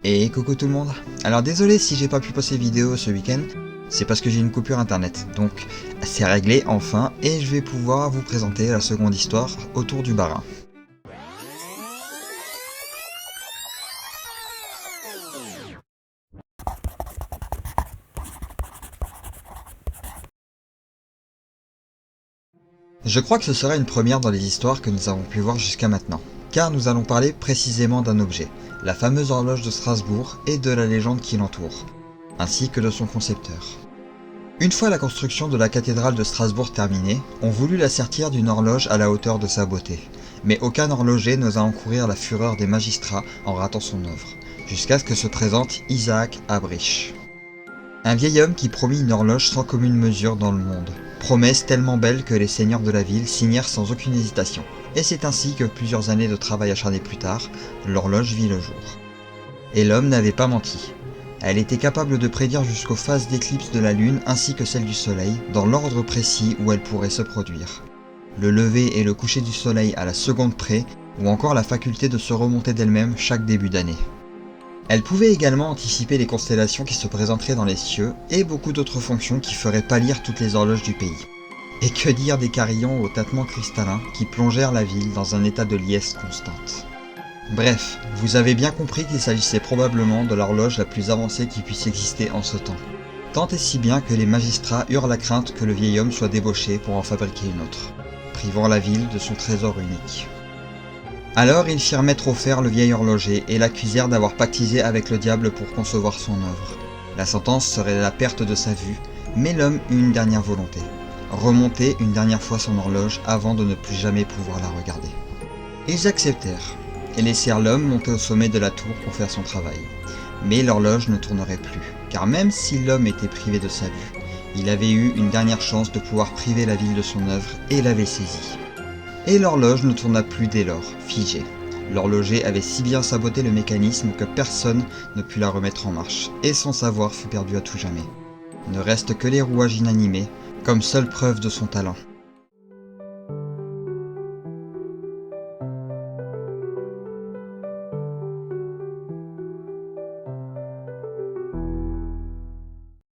Et coucou tout le monde. Alors désolé si j'ai pas pu poster vidéo ce week-end, c'est parce que j'ai une coupure internet. Donc c'est réglé enfin et je vais pouvoir vous présenter la seconde histoire autour du Bas-Rhin. Je crois que ce sera une première dans les histoires que nous avons pu voir jusqu'à maintenant, car nous allons parler précisément d'un objet, la fameuse horloge de Strasbourg et de la légende qui l'entoure, ainsi que de son concepteur. Une fois la construction de la cathédrale de Strasbourg terminée, on voulut la sertir d'une horloge à la hauteur de sa beauté, mais aucun horloger n'osa encourir la fureur des magistrats en ratant son œuvre, jusqu'à ce que se présente Isaac Abrich. Un vieil homme qui promit une horloge sans commune mesure dans le monde. Promesse tellement belle que les seigneurs de la ville signèrent sans aucune hésitation. Et c'est ainsi que plusieurs années de travail acharné plus tard, l'horloge vit le jour. Et l'homme n'avait pas menti. Elle était capable de prédire jusqu'aux phases d'éclipse de la lune ainsi que celle du soleil, dans l'ordre précis où elle pourrait se produire. Le lever et le coucher du soleil à la seconde près, ou encore la faculté de se remonter d'elle-même chaque début d'année. Elle pouvait également anticiper les constellations qui se présenteraient dans les cieux et beaucoup d'autres fonctions qui feraient pâlir toutes les horloges du pays. Et que dire des carillons aux tâtements cristallins qui plongèrent la ville dans un état de liesse constante. Bref, vous avez bien compris qu'il s'agissait probablement de l'horloge la plus avancée qui puisse exister en ce temps. Tant et si bien que les magistrats eurent la crainte que le vieil homme soit débauché pour en fabriquer une autre, privant la ville de son trésor unique. Alors ils firent mettre au fer le vieil horloger et l'accusèrent d'avoir pactisé avec le diable pour concevoir son œuvre. La sentence serait la perte de sa vue, mais l'homme eut une dernière volonté, remonter une dernière fois son horloge avant de ne plus jamais pouvoir la regarder. Ils acceptèrent, et laissèrent l'homme monter au sommet de la tour pour faire son travail. Mais l'horloge ne tournerait plus, car même si l'homme était privé de sa vue, il avait eu une dernière chance de pouvoir priver la ville de son œuvre et l'avait saisie. Et l'horloge ne tourna plus dès lors, figée. L'horloger avait si bien saboté le mécanisme que personne ne put la remettre en marche, et son savoir fut perdu à tout jamais. Ne restent que les rouages inanimés, comme seule preuve de son talent.